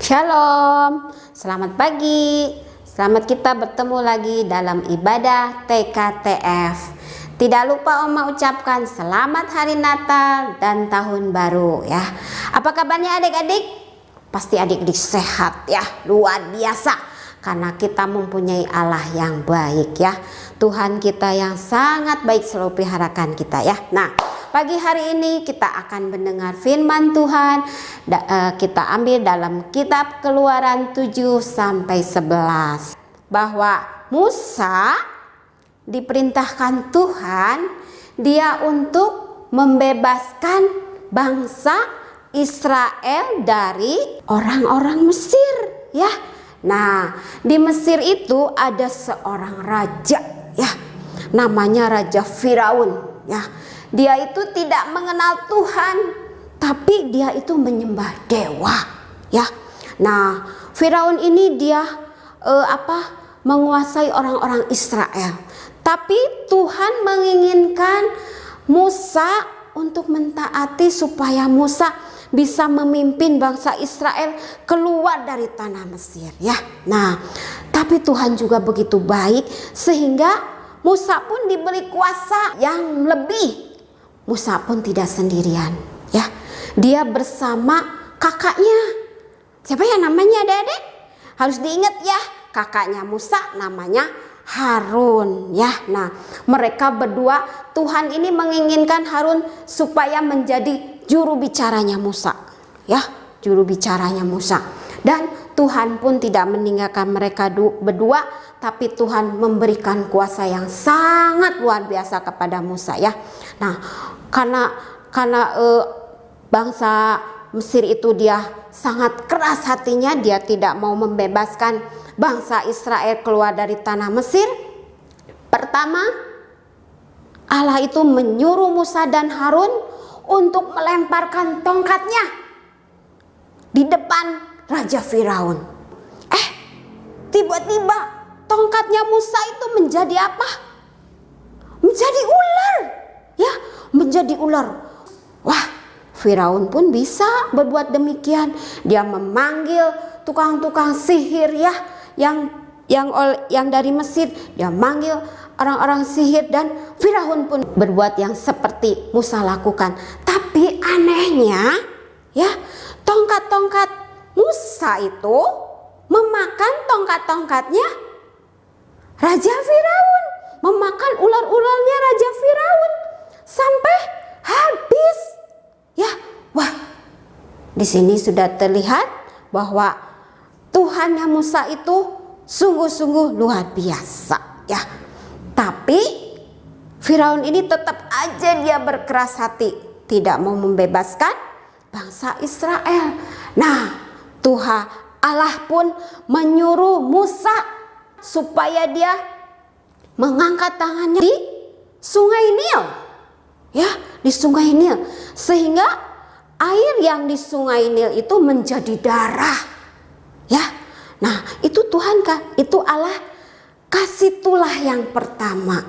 Shalom, selamat pagi. Selamat kita bertemu lagi dalam ibadah TKTF. Tidak lupa Oma ucapkan selamat hari Natal dan Tahun Baru ya. Apa kabarnya adik-adik? Pasti adik-adik sehat ya, luar biasa. Karena kita mempunyai Allah yang baik ya. Tuhan kita yang sangat baik selalu peliharakan kita ya. Nah, pagi hari ini kita akan mendengar firman Tuhan. Kita ambil dalam kitab Keluaran 7-11 bahwa Musa diperintahkan Tuhan dia untuk membebaskan bangsa Israel dari orang-orang Mesir ya. Nah, di Mesir itu ada seorang raja ya. Namanya Raja Firaun ya. Dia itu tidak mengenal Tuhan, tapi dia itu menyembah dewa ya. Nah, Firaun ini dia menguasai orang-orang Israel. Tapi Tuhan menginginkan Musa untuk mentaati supaya Musa bisa memimpin bangsa Israel keluar dari tanah Mesir ya. Nah, tapi Tuhan juga begitu baik sehingga Musa pun diberi kuasa yang lebih. Musa pun tidak sendirian ya. Dia bersama kakaknya. Siapa ya namanya adik-adik? Harus diingat ya, kakaknya Musa namanya Harun ya. Nah, mereka berdua Tuhan ini menginginkan Harun supaya menjadi juru bicaranya Musa ya, juru bicaranya Musa. Dan Tuhan pun tidak meninggalkan mereka berdua, tapi Tuhan memberikan kuasa yang sangat luar biasa kepada Musa ya. Nah, karena bangsa Mesir itu dia sangat keras hatinya, dia tidak mau membebaskan bangsa Israel keluar dari tanah Mesir. Pertama, Allah itu menyuruh Musa dan Harun untuk melemparkan tongkatnya di depan Raja Firaun. Tiba-tiba tongkatnya Musa itu menjadi apa? Menjadi ular ya, menjadi ular. Wah, Firaun pun bisa berbuat demikian. Dia memanggil tukang-tukang sihir ya, yang dari Mesir. Dia manggil orang-orang sihir dan Firaun pun berbuat yang seperti Musa lakukan. Tapi anehnya ya, tongkat-tongkat Musa itu memakan tongkat-tongkatnya Raja Firaun, memakan ular-ularnya Raja Firaun sampai habis. Ya, wah. Di sini sudah terlihat bahwa Tuhannya Musa itu sungguh-sungguh luar biasa ya. Tapi Firaun ini tetap aja dia berkeras hati, tidak mau membebaskan bangsa Israel. Nah, Tuhan Allah pun menyuruh Musa supaya dia mengangkat tangannya di Sungai Nil ya, di Sungai Nil, sehingga air yang di Sungai Nil itu menjadi darah ya. Nah, itu Tuhan kan, itu Allah kasih tulah yang pertama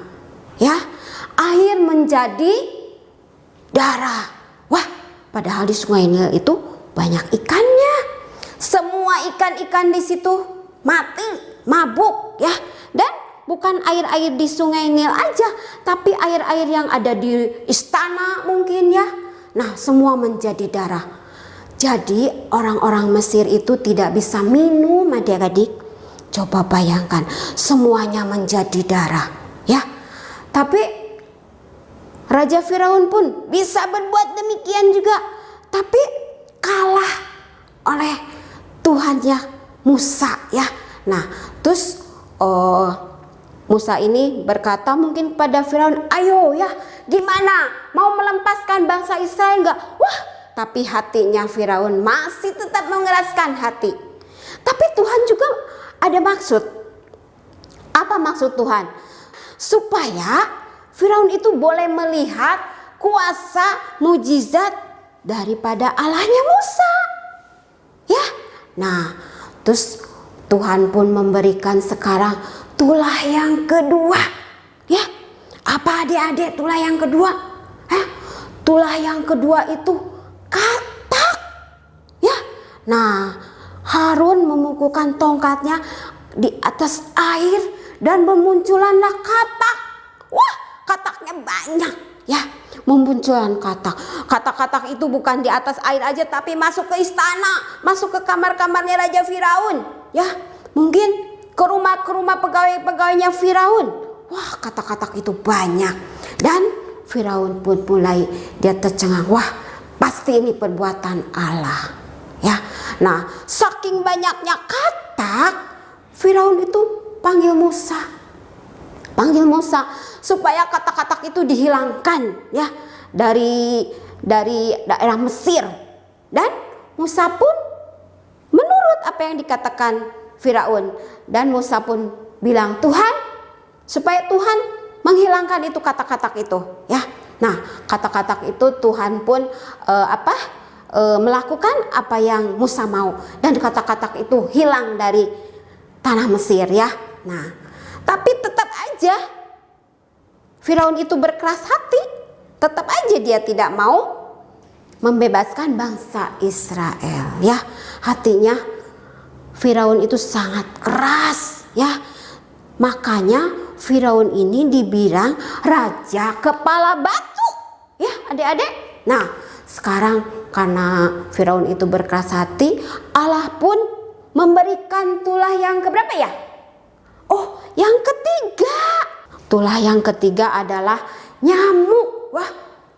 ya, air menjadi darah. Wah, padahal di Sungai Nil itu banyak ikannya. Semua ikan-ikan di situ mati, mabuk ya. Dan bukan air-air di Sungai Nil aja, tapi air-air yang ada di istana mungkin ya. Nah, semua menjadi darah. Jadi orang-orang Mesir itu tidak bisa minum adik-adik. Coba bayangkan, semuanya menjadi darah ya. Tapi Raja Firaun pun bisa berbuat demikian juga, tapi kalah oleh Tuhannya Musa ya. Nah, terus Musa ini berkata mungkin pada Firaun, ayo ya, gimana? Mau melepaskan bangsa Israel enggak? Wah, tapi hatinya Firaun masih tetap mengeraskan hati. Tapi Tuhan juga ada maksud. Apa maksud Tuhan? Supaya Firaun itu boleh melihat kuasa mujizat daripada Allahnya Musa ya. Nah, terus Tuhan pun memberikan sekarang tulah yang kedua ya. Apa adik-adik tulah yang kedua? Tulah yang kedua itu katak ya. Nah, Harun memukulkan tongkatnya di atas air dan bermunculanlah katak. Wah, kataknya banyak ya. Memunculan katak. Katak-katak itu bukan di atas air aja, tapi masuk ke istana, masuk ke kamar-kamarnya Raja Firaun. Ya, mungkin ke rumah pegawai-pegawainya Firaun. Wah, katak-katak itu banyak. Dan Firaun pun mulai dia tercengang. Wah, pasti ini perbuatan Allah. Ya, nah saking banyaknya katak, Firaun itu panggil Musa supaya katak-katak itu dihilangkan ya dari daerah Mesir. Dan Musa pun menurut apa yang dikatakan Firaun, dan Musa pun bilang Tuhan, supaya Tuhan menghilangkan itu katak-katak itu ya. Nah, katak-katak itu Tuhan pun melakukan apa yang Musa mau, dan katak-katak itu hilang dari tanah Mesir ya. Nah, tapi tetap aja Firaun itu berkeras hati, tetap aja dia tidak mau membebaskan bangsa Israel ya. Hatinya Firaun itu sangat keras ya. Makanya Firaun ini dibilang raja kepala batu ya adik-adik. Nah, sekarang karena Firaun itu berkeras hati, Allah pun memberikan tulah yang keberapa ya? Oh, yang ketiga. Tulah yang ketiga adalah nyamuk. Wah,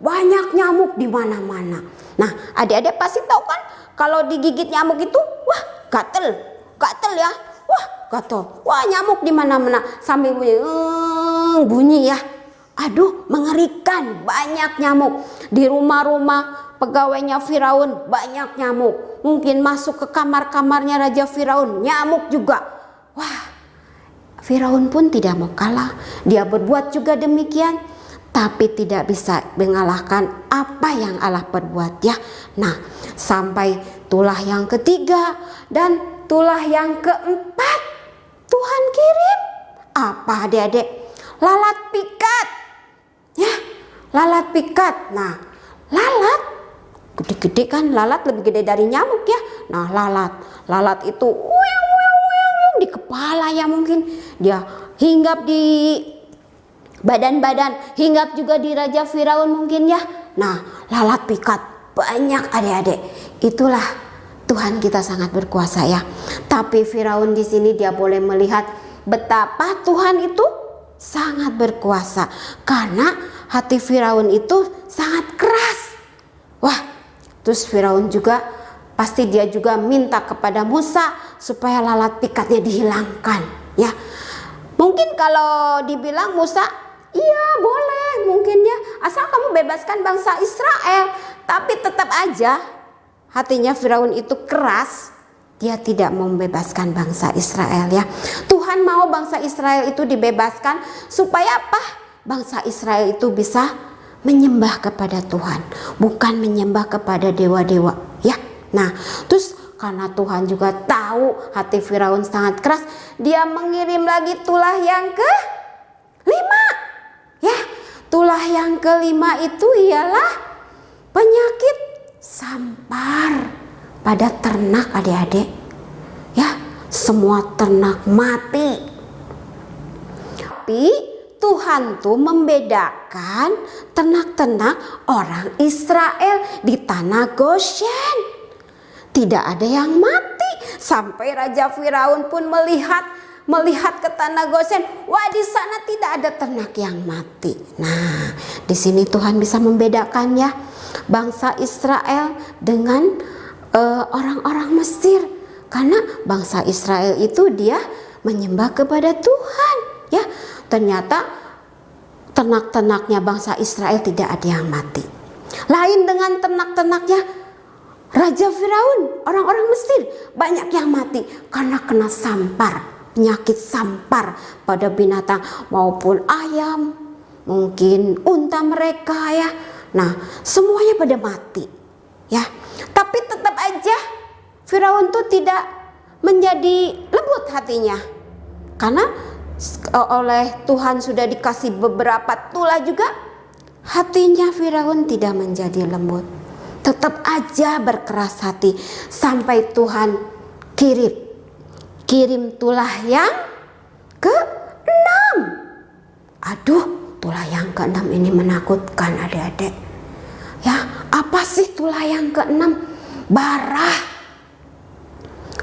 banyak nyamuk di mana-mana. Nah, adik-adik pasti tahu kan kalau digigit nyamuk itu, wah, gatel ya. Wah, gatel. Wah, nyamuk di mana-mana sambil bunyi ya. Aduh, mengerikan, banyak nyamuk. Di rumah-rumah pegawainya Firaun banyak nyamuk. Mungkin masuk ke kamar-kamarnya Raja Firaun, nyamuk juga. Wah, Firaun pun tidak mau kalah. Dia berbuat juga demikian, tapi tidak bisa mengalahkan apa yang Allah perbuat ya. Nah, sampai tulah yang ketiga dan tulah yang keempat Tuhan kirim. Apa adik-adik? Lalat pikat. Ya, lalat pikat. Nah, lalat gede-gede kan, lalat lebih gede dari nyamuk ya. Nah, lalat itu di kepala ya, mungkin dia hinggap di badan-badan, hinggap juga di Raja Firaun mungkin ya. Nah, lalat pikat banyak adik-adik. Itulah Tuhan kita sangat berkuasa ya. Tapi Firaun di sini dia boleh melihat betapa Tuhan itu sangat berkuasa, karena hati Firaun itu sangat keras. Wah, terus Firaun juga pasti dia juga minta kepada Musa supaya lalat pikatnya dihilangkan ya. Mungkin kalau dibilang Musa, iya boleh mungkin ya, asal kamu bebaskan bangsa Israel. Tapi tetap aja hatinya Firaun itu keras. Dia tidak mau membebaskan bangsa Israel ya. Tuhan mau bangsa Israel itu dibebaskan supaya apa? Bangsa Israel itu bisa menyembah kepada Tuhan, bukan menyembah kepada dewa-dewa ya. Nah, terus karena Tuhan juga tahu hati Firaun sangat keras, dia mengirim lagi tulah yang ke-5 ya. Tulah yang ke-5 itu ialah penyakit sampar pada ternak adik-adik ya. Semua ternak mati. Tapi Tuhan tuh membedakan ternak-ternak orang Israel di tanah Goshen. Tidak ada yang mati, sampai Raja Firaun pun melihat ke tanah Goshen. Wah, di sana tidak ada ternak yang mati. Nah, di sini Tuhan bisa membedakan ya bangsa Israel dengan orang-orang Mesir, karena bangsa Israel itu dia menyembah kepada Tuhan ya. Ternyata ternak-ternaknya bangsa Israel tidak ada yang mati. Lain dengan ternak-ternaknya Raja Firaun, orang-orang Mesir, banyak yang mati karena kena sampar, penyakit sampar pada binatang maupun ayam, mungkin unta mereka ya. Nah, semuanya pada mati ya. Tapi tetap aja Firaun tuh tidak menjadi lembut hatinya, karena oleh Tuhan sudah dikasih beberapa tulah juga, hatinya Firaun tidak menjadi lembut. Tetap aja berkeras hati sampai Tuhan kirim tulah yang ke-6. Aduh, tulah yang ke-6 ini menakutkan adik-adik. Ya, apa sih tulah yang ke-6? Barah.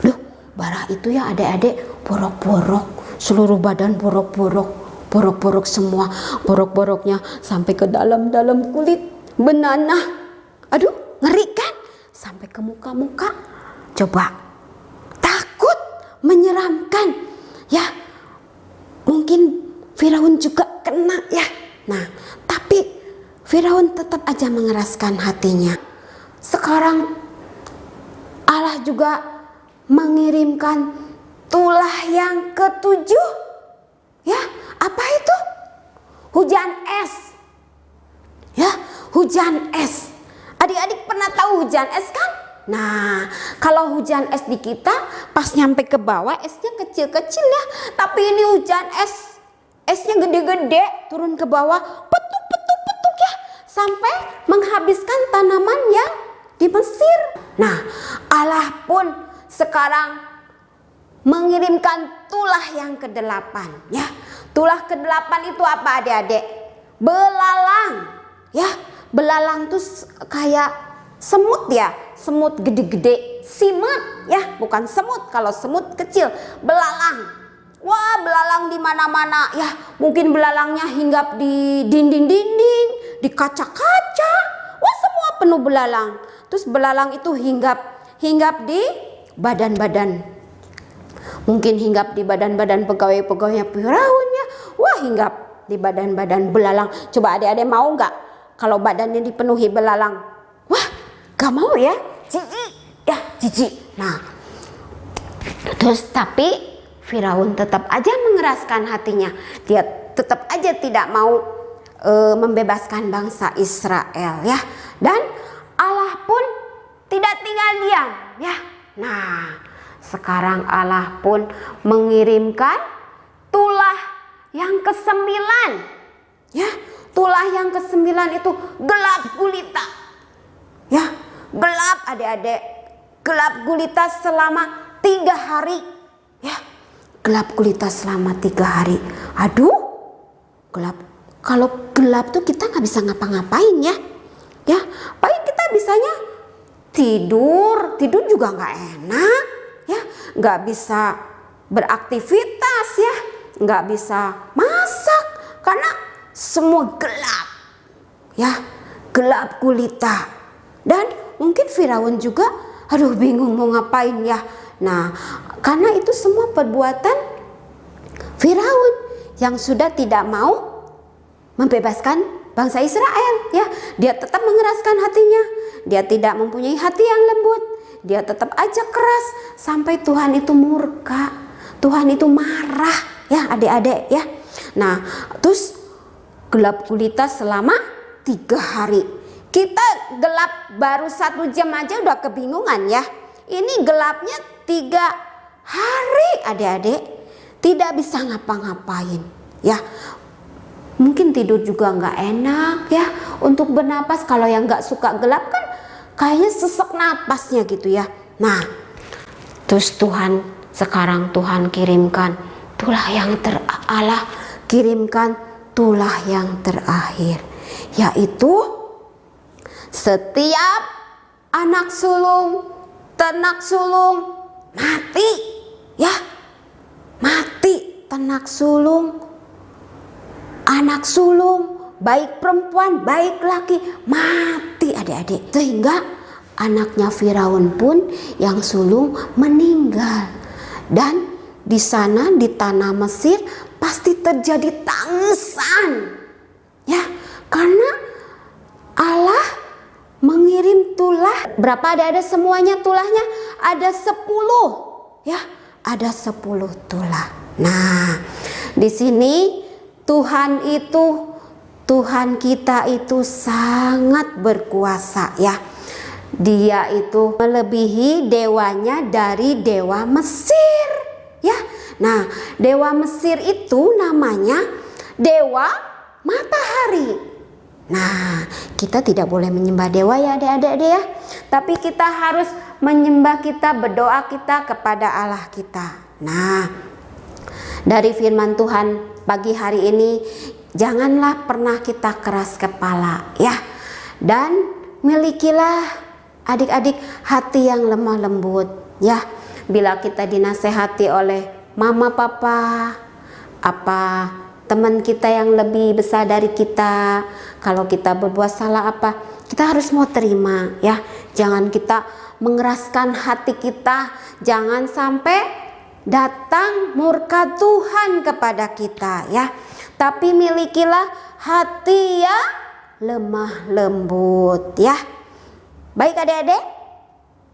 Duh, barah itu ya adik-adik borok-borok, seluruh badan borok-borok semua, borok-boroknya sampai ke dalam kulit, benanah. Aduh, ngeri kan? Sampai ke muka-muka. Coba, takut, menyeramkan. Ya, mungkin Firaun juga kena ya. Nah, tapi Firaun tetap aja mengeraskan hatinya. Sekarang Allah juga mengirimkan tulah yang ke-7. Ya, apa itu? Hujan es. Ya, hujan es. Adik-adik pernah tahu hujan es kan? Nah, kalau hujan es di kita pas nyampe ke bawah esnya kecil-kecil ya. Tapi ini hujan esnya gede-gede turun ke bawah, petuk ya, sampai menghabiskan tanaman yang di Mesir. Nah, Allah pun sekarang mengirimkan tulah yang ke-8 ya. Tulah ke-8 itu apa adik-adik? Belalang ya. Belalang tuh kayak semut ya, semut gede-gede, simut ya, bukan semut. Kalau semut kecil, belalang. Wah, belalang di mana-mana ya. Mungkin belalangnya hinggap di dinding-dinding, di kaca-kaca. Wah, semua penuh belalang. Terus belalang itu hinggap di badan-badan. Mungkin hinggap di badan-badan pegawai-pegawainya Firaun ya. Wah, hinggap di badan-badan belalang. Coba adik-adik mau nggak kalau badannya dipenuhi belalang? Wah, gak mau ya, jijik ya, jijik. Nah, terus tapi Firaun tetap aja mengeraskan hatinya. Dia tetap aja tidak mau membebaskan bangsa Israel ya. Dan Allah pun tidak tinggal diam ya. Nah, sekarang Allah pun mengirimkan tulah yang ke-9 ya. Tulah yang ke-9 itu gelap gulita ya. Gelap adik-adik, gelap gulita selama 3 hari ya. Gelap gulita selama 3 hari. Aduh, gelap. Kalau gelap tuh kita nggak bisa ngapa-ngapain ya. Ya, paling kita bisanya tidur juga nggak enak ya. Nggak bisa beraktivitas ya, nggak bisa masak karena semua gelap ya, gelap gulita. Dan mungkin Firaun juga aduh bingung mau ngapain ya. Nah, karena itu semua perbuatan Firaun yang sudah tidak mau membebaskan bangsa Israel ya. Dia tetap mengeraskan hatinya, dia tidak mempunyai hati yang lembut, dia tetap aja keras sampai Tuhan itu murka, Tuhan itu marah ya adik-adik ya. Nah, terus gelap gulita selama 3 hari. Kita gelap baru 1 jam aja udah kebingungan ya. Ini gelapnya 3 hari adik-adik. Tidak bisa ngapa-ngapain ya. Mungkin tidur juga nggak enak ya. Untuk bernapas, kalau yang nggak suka gelap kan kayaknya sesek napasnya gitu ya. Nah, terus sekarang Tuhan kirimkan tulah yang Allah kirimkan tulah yang terakhir, yaitu setiap anak sulung, ternak sulung mati ya. Mati ternak sulung, anak sulung, baik perempuan baik laki, mati adik-adik. Sehingga anaknya Firaun pun yang sulung meninggal. Dan di sana di tanah Mesir pasti terjadi tangisan ya, karena Allah mengirim tulah. Berapa ada semuanya tulahnya? Ada 10 ya, ada 10 tulah. Nah, di sini Tuhan kita itu sangat berkuasa ya. Dia itu melebihi dewanya dari dewa Mesir ya. Nah, dewa Mesir itu namanya dewa matahari Nah, kita tidak boleh menyembah dewa ya adik-adik ya. Tapi kita harus menyembah, kita berdoa kita kepada Allah kita. Nah, dari firman Tuhan pagi hari ini, janganlah pernah kita keras kepala ya. Dan milikilah adik-adik hati yang lemah lembut ya. Bila kita dinasehati oleh mama papa, apa teman kita yang lebih besar dari kita, kalau kita berbuat salah apa, kita harus mau terima ya. Jangan kita mengeraskan hati kita, jangan sampai datang murka Tuhan kepada kita ya. Tapi milikilah hati yang lemah lembut ya. Baik adik-adik.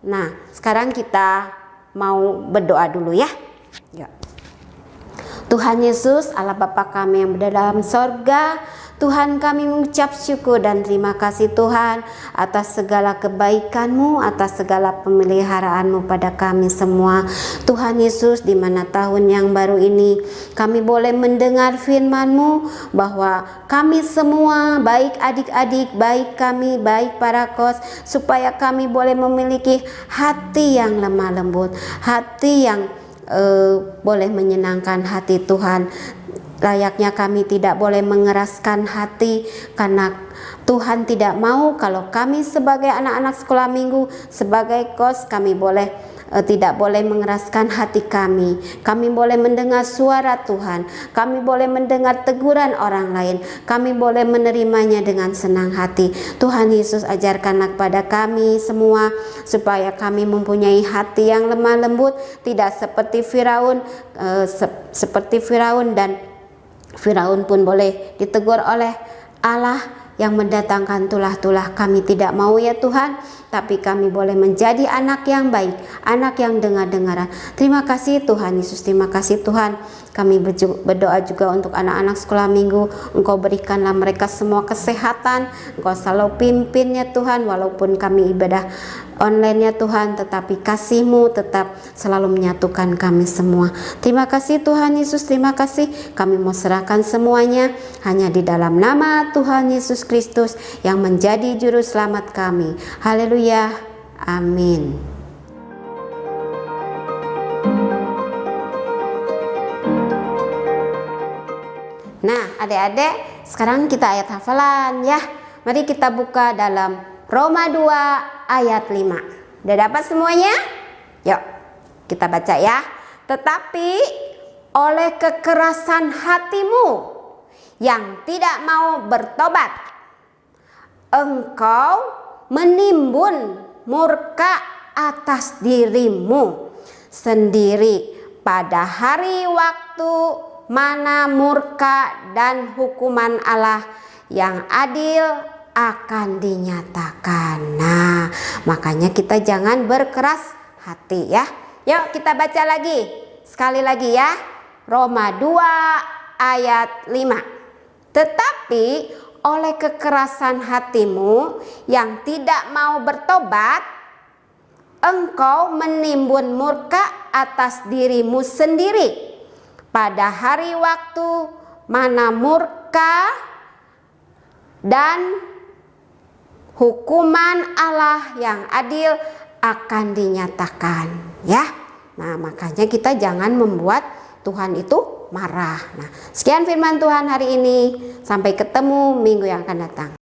Nah, sekarang kita mau berdoa dulu ya. Ya. Tuhan Yesus, Allah Bapa kami yang berada dalam sorga, Tuhan kami mengucap syukur dan terima kasih Tuhan atas segala kebaikan-Mu, atas segala pemeliharaanmu pada kami semua. Tuhan Yesus, di mana tahun yang baru ini kami boleh mendengar firman-Mu bahwa kami semua, baik adik-adik, baik kami, baik para kos, supaya kami boleh memiliki hati yang lemah lembut, hati yang boleh menyenangkan hati Tuhan. Layaknya kami tidak boleh mengeraskan hati, karena Tuhan tidak mau kalau kami sebagai anak-anak sekolah minggu, sebagai kos, kami tidak boleh mengeraskan hati kami. Kami boleh mendengar suara Tuhan, kami boleh mendengar teguran orang lain, kami boleh menerimanya dengan senang hati. Tuhan Yesus, ajarkanlah kepada kami semua supaya kami mempunyai hati yang lemah lembut, tidak seperti Firaun, dan Firaun pun boleh ditegur oleh Allah yang mendatangkan tulah-tulah. Kami tidak mau ya Tuhan, tapi kami boleh menjadi anak yang baik, anak yang dengar-dengaran. Terima kasih Tuhan Yesus, terima kasih Tuhan. Kami berdoa juga untuk anak-anak sekolah minggu. Engkau berikanlah mereka semua kesehatan, Engkau selalu pimpinnya Tuhan. Walaupun kami ibadah online ya Tuhan, tetapi kasih-Mu tetap selalu menyatukan kami semua. Terima kasih Tuhan Yesus, terima kasih. Kami mau serahkan semuanya hanya di dalam nama Tuhan Yesus Kristus yang menjadi juru selamat kami. Haleluya, amin. Nah adik-adik, sekarang kita ayat hafalan ya. Mari kita buka dalam Roma 2 ayat 5. Udah dapat semuanya? Yuk kita baca ya. Tetapi oleh kekerasan hatimu yang tidak mau bertobat, engkau menimbun murka atas dirimu sendiri pada hari waktu mana murka dan hukuman Allah yang adil akan dinyatakan. Nah, makanya kita jangan berkeras hati ya. Yuk kita baca lagi. Sekali lagi ya. Roma 2 ayat 5. Tetapi oleh kekerasan hatimu yang tidak mau bertobat, engkau menimbun murka atas dirimu sendiri pada hari waktu mana murka dan hukuman Allah yang adil akan dinyatakan ya. Nah, makanya kita jangan membuat Tuhan itu marah. Nah, sekian firman Tuhan hari ini. Sampai ketemu minggu yang akan datang.